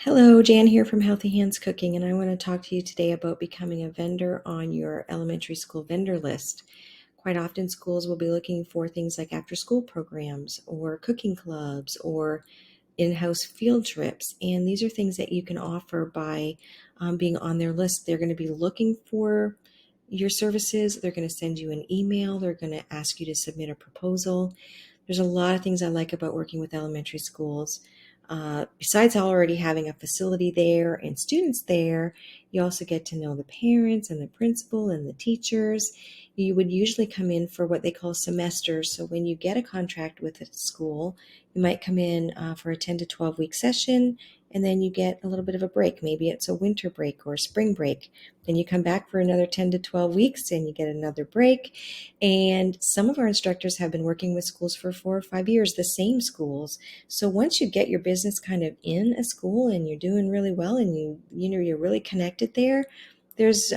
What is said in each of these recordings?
Hello, Jan here from Healthy Hands Cooking, and I want to talk to you today about becoming a vendor on your elementary school vendor list. Quite often, schools will be looking for things like after school programs or cooking clubs or in-house field trips, and these are things that you can offer by being on their list. They're going to be looking for your services. They're going to send you an email. They're going to ask you to submit a proposal. There's a lot of things I like about working with elementary schools. Besides already having a facility there and students there, you also get to know the parents and the principal and the teachers. You would usually come in for what they call semesters. So when you get a contract with a school, you might come in for a 10 to 12 week session, and then you get a little bit of a break. Maybe it's a winter break or a spring break. Then you come back for another 10 to 12 weeks and you get another break. And some of our instructors have been working with schools for 4 or 5 years, the same schools. So once you get your business kind of in a school and you're doing really well and you're really connected there, there's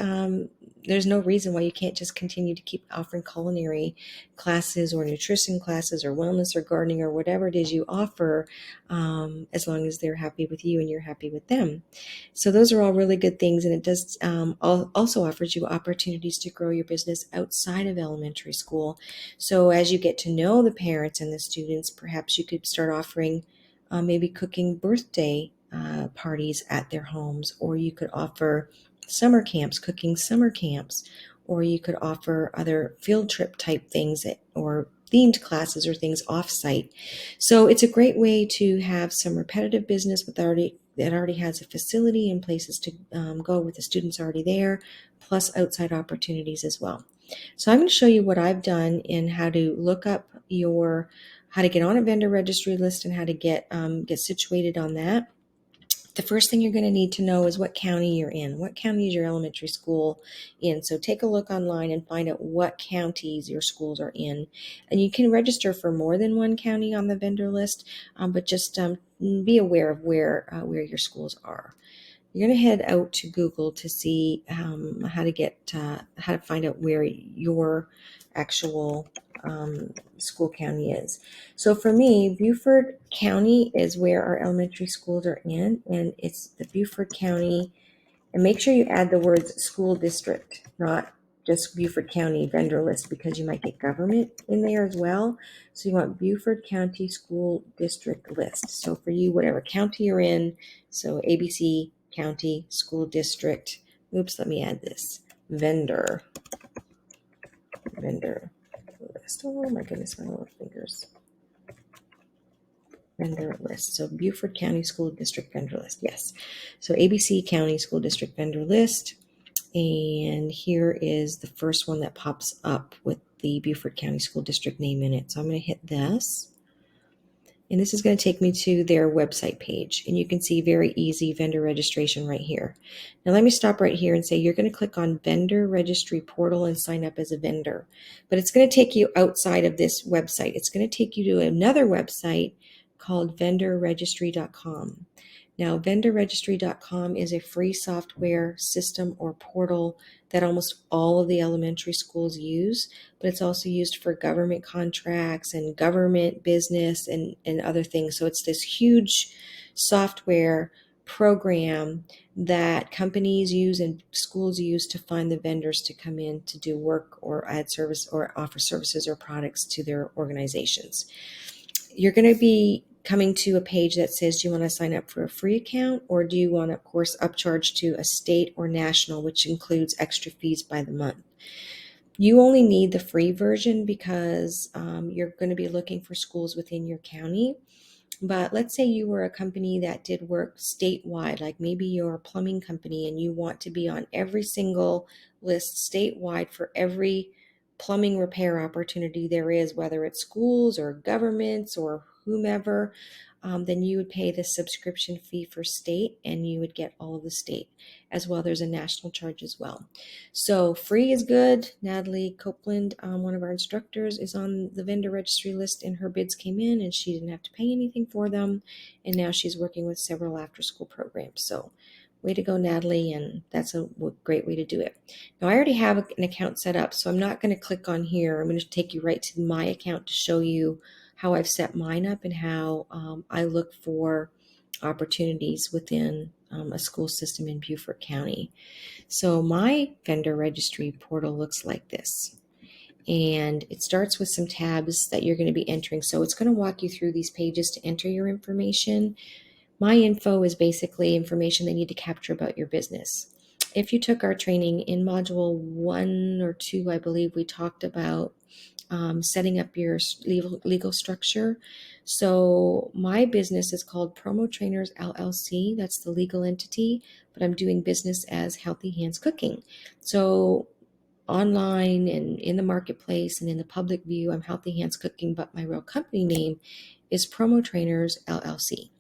there's no reason why you can't just continue to keep offering culinary classes or nutrition classes or wellness or gardening or whatever it is you offer, as long as they're happy with you and you're happy with them. So those are all really good things, and it does also offers you opportunities to grow your business outside of elementary school. So as you get to know the parents and the students, perhaps you could start offering maybe cooking birthday parties at their homes, or you could offer summer camps, cooking summer camps, or you could offer other field trip type things or themed classes or things off-site. So it's a great way to have some repetitive business that already has a facility and places to go with the students already there, plus outside opportunities as well. So I'm going to show you what I've done in how to look up how to get on a vendor registry list and how to get situated on that. The first thing you're going to need to know is what county you're in. What county is your elementary school in? So take a look online and find out what counties your schools are in. And you can register for more than one county on the vendor list, but just be aware of where your schools are. You're going to head out to Google to see how to find out where your actual school county is. So for me, Beaufort County is where our elementary schools are in, and it's the Beaufort County. And make sure you add the words school district, not just Beaufort County vendor list, because you might get government in there as well. So you want Beaufort County School District list. So for you, whatever county you're in, so ABC County School District. Oops, let me add this. Vendor list. Oh my goodness, my little fingers. Vendor list. So Beaufort County School District vendor list. Yes. So ABC County School District vendor list. And here is the first one that pops up with the Beaufort County School District name in it. So I'm going to hit this. And this is going to take me to their website page. And you can see very easy vendor registration right here. Now let me stop right here and say you're going to click on Vendor Registry Portal and sign up as a vendor. But it's going to take you outside of this website. It's going to take you to another website called vendorregistry.com. Now, vendorregistry.com is a free software system or portal that almost all of the elementary schools use, but it's also used for government contracts and government business and other things. So it's this huge software program that companies use and schools use to find the vendors to come in to do work or add service or offer services or products to their organizations. You're going to be coming to a page that says, do you want to sign up for a free account, or do you want to, of course, upcharge to a state or national, which includes extra fees by the month? You only need the free version because you're going to be looking for schools within your county. But let's say you were a company that did work statewide, like maybe you're a plumbing company and you want to be on every single list statewide for every plumbing repair opportunity there is, whether it's schools or governments or whomever, then you would pay the subscription fee for state and you would get all of the state as well. There's a national charge as well. So free is good. Natalie Copeland, one of our instructors, is on the vendor registry list, and her bids came in and she didn't have to pay anything for them. And now she's working with several after school programs. So way to go, Natalie, and that's a great way to do it. Now, I already have an account set up, so I'm not going to click on here. I'm going to take you right to my account to show you how I've set mine up and how I look for opportunities within a school system in Beaufort County. So my vendor registry portal looks like this. And it starts with some tabs that you're going to be entering. So it's going to walk you through these pages to enter your information. My info is basically information they need to capture about your business. If you took our training in module 1 or 2, I believe we talked about setting up your legal structure. So my business is called Promo Trainers LLC. That's the legal entity, but I'm doing business as Healthy Hands Cooking. So online and in the marketplace and in the public view, I'm Healthy Hands Cooking, but my real company name is Promo Trainers LLC.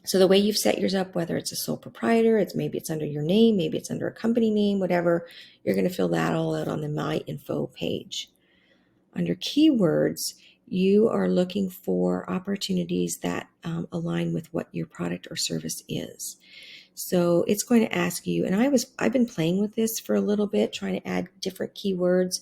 So the way you've set yours up, whether it's a sole proprietor, maybe it's under your name, maybe it's under a company name, whatever, you're going to fill that all out on the My Info page. Under keywords, you are looking for opportunities that align with what your product or service is. So it's going to ask you, and I've been playing with this for a little bit, trying to add different keywords,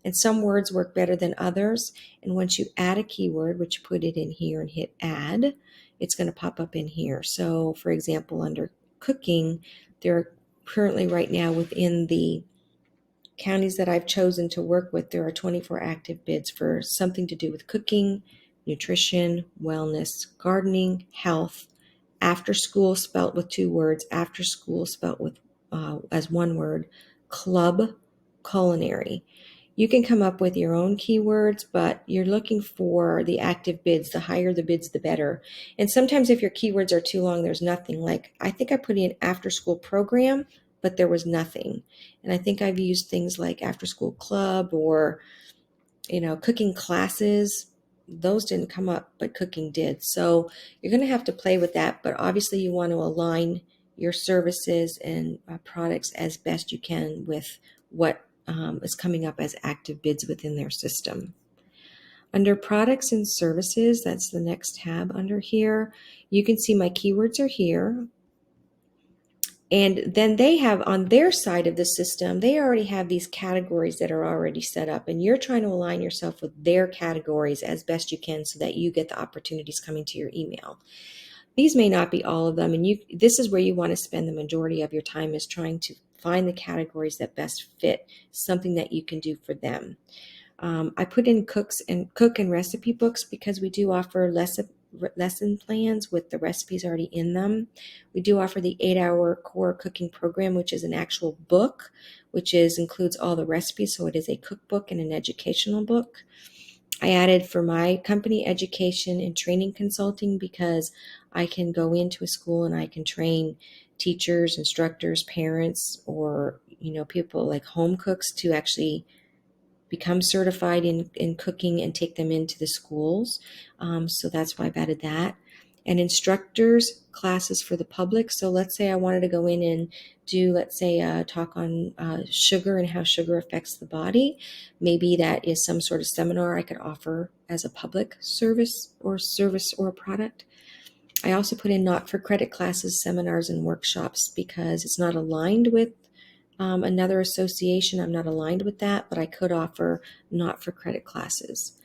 and some words work better than others. And once you add a keyword, which you put it in here and hit add, it's going to pop up in here. So for example, under cooking, there are currently right now within the counties that I've chosen to work with, there are 24 active bids for something to do with cooking, nutrition, wellness, gardening, health, after school spelt with 2 words, after school spelt with as 1 word, club, culinary. You can come up with your own keywords, but you're looking for the active bids. The higher the bids, the better. And sometimes if your keywords are too long, there's nothing. Like I think I put in after school program, but there was nothing. And I think I've used things like after school club or, cooking classes. Those didn't come up, but cooking did. So you're going to have to play with that, but obviously you want to align your services and products as best you can with what is coming up as active bids within their system. Under products and services, that's the next tab under here. You can see my keywords are here. And then they have on their side of the system, they already have these categories that are already set up, and you're trying to align yourself with their categories as best you can so that you get the opportunities coming to your email. These may not be all of them, and this is where you want to spend the majority of your time, is trying to find the categories that best fit something that you can do for them. I put in cook and recipe books because we do offer lesson plans with the recipes already in them. We do offer the 8-hour core cooking program, which is an actual book, which includes all the recipes. So it is a cookbook and an educational book. I added for my company education and training consulting because I can go into a school and I can train teachers, instructors, parents, or people like home cooks to actually become certified in cooking and take them into the schools. So that's why I've added that. And instructors classes for the public. So let's say I wanted to go in and do, let's say, a talk on sugar and how sugar affects the body. Maybe that is some sort of seminar I could offer as a public service or a product. I also put in not for credit classes, seminars, and workshops because it's not aligned with another association. I'm not aligned with that, but I could offer not for credit classes.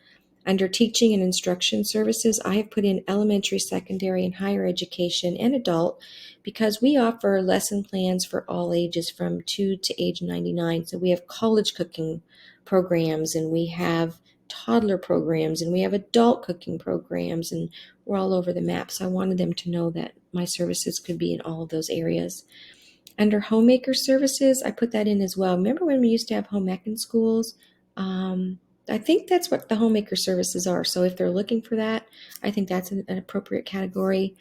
Under teaching and instruction services, I have put in elementary, secondary, and higher education and adult because we offer lesson plans for all ages from 2 to age 99. So we have college cooking programs, and we have toddler programs, and we have adult cooking programs, and we're all over the map. So I wanted them to know that my services could be in all of those areas. Under homemaker services, I put that in as well. Remember when we used to have home ec in schools? I think that's what the homemaker services are. So if they're looking for that, I think that's an appropriate category.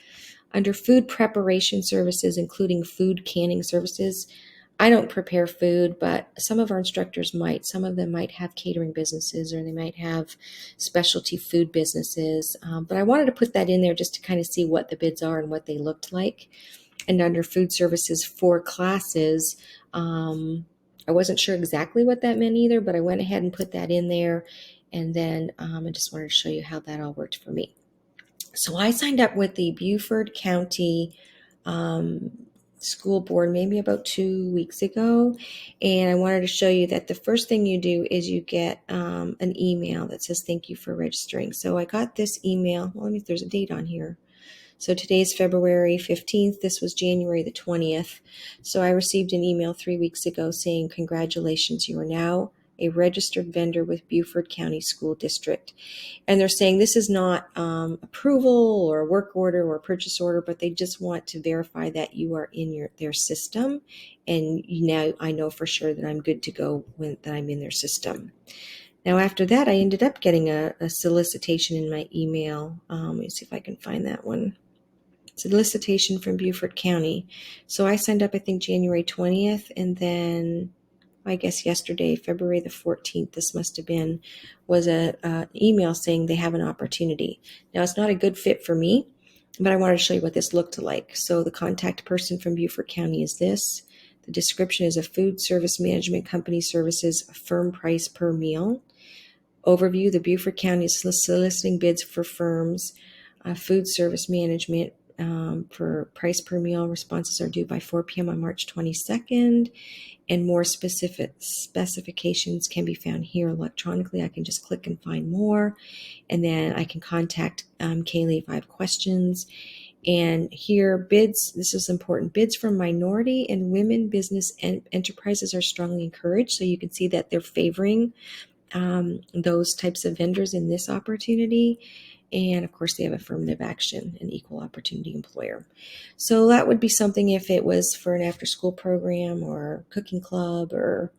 Under food preparation services, including food canning services, I don't prepare food, but some of our instructors might. Some of them might have catering businesses, or they might have specialty food businesses. But I wanted to put that in there just to kind of see what the bids are and what they looked like. And under food services for classes, I wasn't sure exactly what that meant either, but I went ahead and put that in there. And then I just wanted to show you how that all worked for me. So I signed up with the Beaufort County school board maybe about 2 weeks ago. And I wanted to show you that the first thing you do is you get an email that says, thank you for registering. So I got this email. Well, let me, there's a date on here. So today's February 15th. This was January the 20th. So I received an email 3 weeks ago saying, congratulations, you are now a registered vendor with Beaufort County School District. And they're saying this is not approval or a work order or a purchase order, but they just want to verify that you are in their system. And now I know for sure that I'm good to go that I'm in their system. Now, after that, I ended up getting a solicitation in my email. Let me see if I can find that one. Solicitation from Beaufort County. So I signed up, I think, January 20th, and then I guess yesterday, February the 14th, this must have been, was an email saying they have an opportunity. Now, it's not a good fit for me, but I wanted to show you what this looked like. So the contact person from Beaufort County is this. The description is a food service management company services, a firm price per meal. Overview, the Beaufort County is soliciting bids for firms, food service management for price per meal. Responses are due by 4 p.m. on March 22nd. And more specific specifications can be found here electronically. I can just click and find more, and then I can contact Kaylee if I have questions. And here, bids, this is important, bids from minority and women business enterprises are strongly encouraged. So you can see that they're favoring those types of vendors in this opportunity. And of course, they have affirmative action and equal opportunity employer. So that would be something if it was for an after school program or cooking club or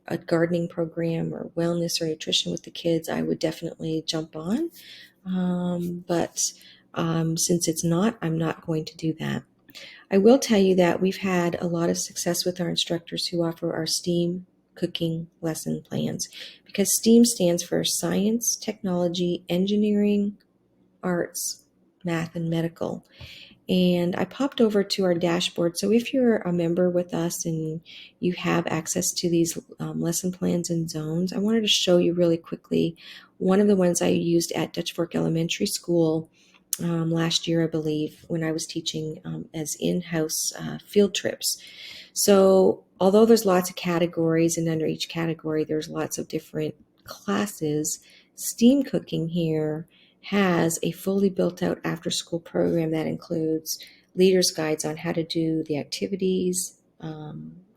a gardening program or wellness or nutrition with the kids, I would definitely jump on. But since it's not, I'm not going to do that. I will tell you that we've had a lot of success with our instructors who offer our STEAM cooking lesson plans, because STEAM stands for science, technology, engineering, arts, math, and medical. And I popped over to our dashboard. So if you're a member with us and you have access to these lesson plans and zones, I wanted to show you really quickly one of the ones I used at Dutch Fork Elementary School last year, I believe, when I was teaching as in-house field trips. So although there's lots of categories, and under each category there's lots of different classes, STEAM cooking here has a fully built out after school program that includes leaders guides on how to do the activities,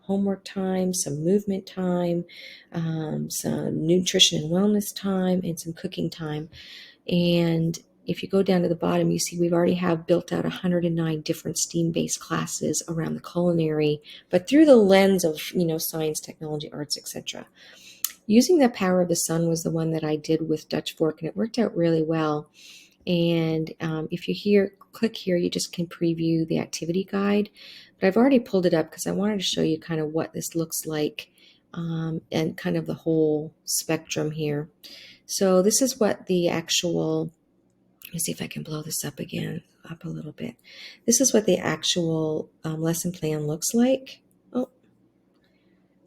homework time, some movement time, some nutrition and wellness time, and some cooking time. And if you go down to the bottom, you see we've already have built out 109 different STEAM-based classes around the culinary, but through the lens of, science, technology, arts, etc. Using the Power of the Sun was the one that I did with Dutch Fork, and it worked out really well. And if you click here, you just can preview the activity guide. But I've already pulled it up because I wanted to show you kind of what this looks like and kind of the whole spectrum here. So this is what the actual, let me see if I can blow this up again, up a little bit. This is what the actual lesson plan looks like.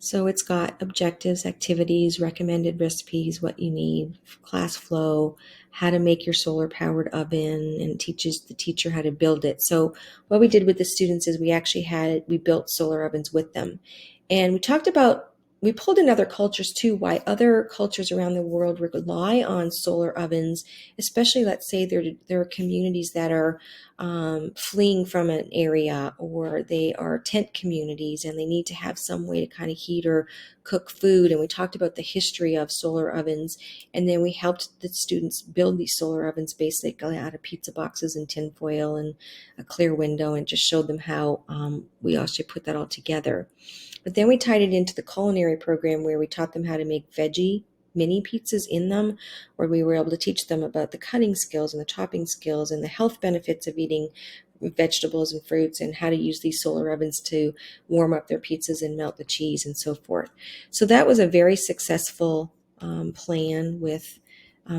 So it's got objectives, activities, recommended recipes, what you need, class flow, how to make your solar powered oven, and teaches the teacher how to build it. So what we did with the students is we built solar ovens with them. And we pulled in other cultures too, why other cultures around the world rely on solar ovens, especially, let's say there are communities that are fleeing from an area, or they are tent communities and they need to have some way to kind of heat or cook food. And we talked about the history of solar ovens, and then we helped the students build these solar ovens basically out of pizza boxes and tin foil and a clear window, and just showed them how we also put that all together. But then we tied it into the culinary program where we taught them how to make veggie mini pizzas in them, where we were able to teach them about the cutting skills and the chopping skills and the health benefits of eating vegetables and fruits, and how to use these solar ovens to warm up their pizzas and melt the cheese and so forth. So that was a very successful plan with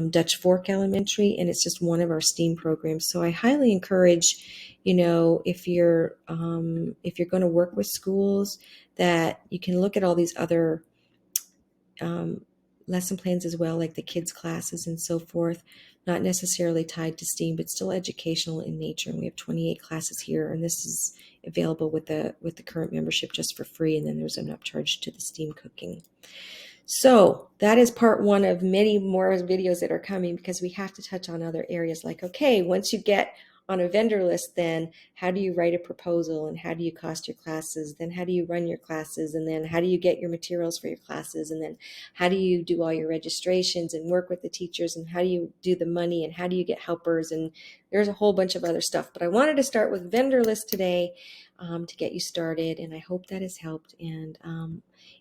Dutch Fork Elementary, and it's just one of our STEAM programs. So I highly encourage, if you're going to work with schools, that you can look at all these other lesson plans as well, like the kids classes and so forth, not necessarily tied to STEAM, but still educational in nature. And we have 28 classes here, and this is available with the current membership just for free, and then there's an upcharge to the STEAM cooking. So that is part one of many more videos that are coming, because we have to touch on other areas like, okay, once you get on a vendor list, then how do you write a proposal, and how do you cost your classes, then how do you run your classes, and then how do you get your materials for your classes, and then how do you do all your registrations and work with the teachers, and how do you do the money, and how do you get helpers, and there's a whole bunch of other stuff. But I wanted to start with vendor list today, to get you started, and I hope that has helped. And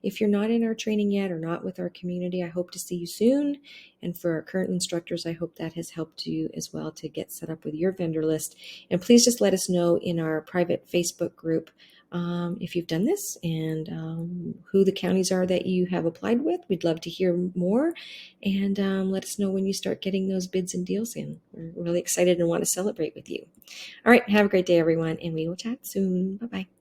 if you're not in our training yet or not with our community, I hope to see you soon. And for our current instructors, I hope that has helped you as well to get set up with your vendor list. And please just let us know in our private Facebook group if you've done this, and who the counties are that you have applied with. We'd love to hear more, and let us know when you start getting those bids and deals in. We're really excited and want to celebrate with you. All right, have a great day, everyone, and we will chat soon. Bye-bye.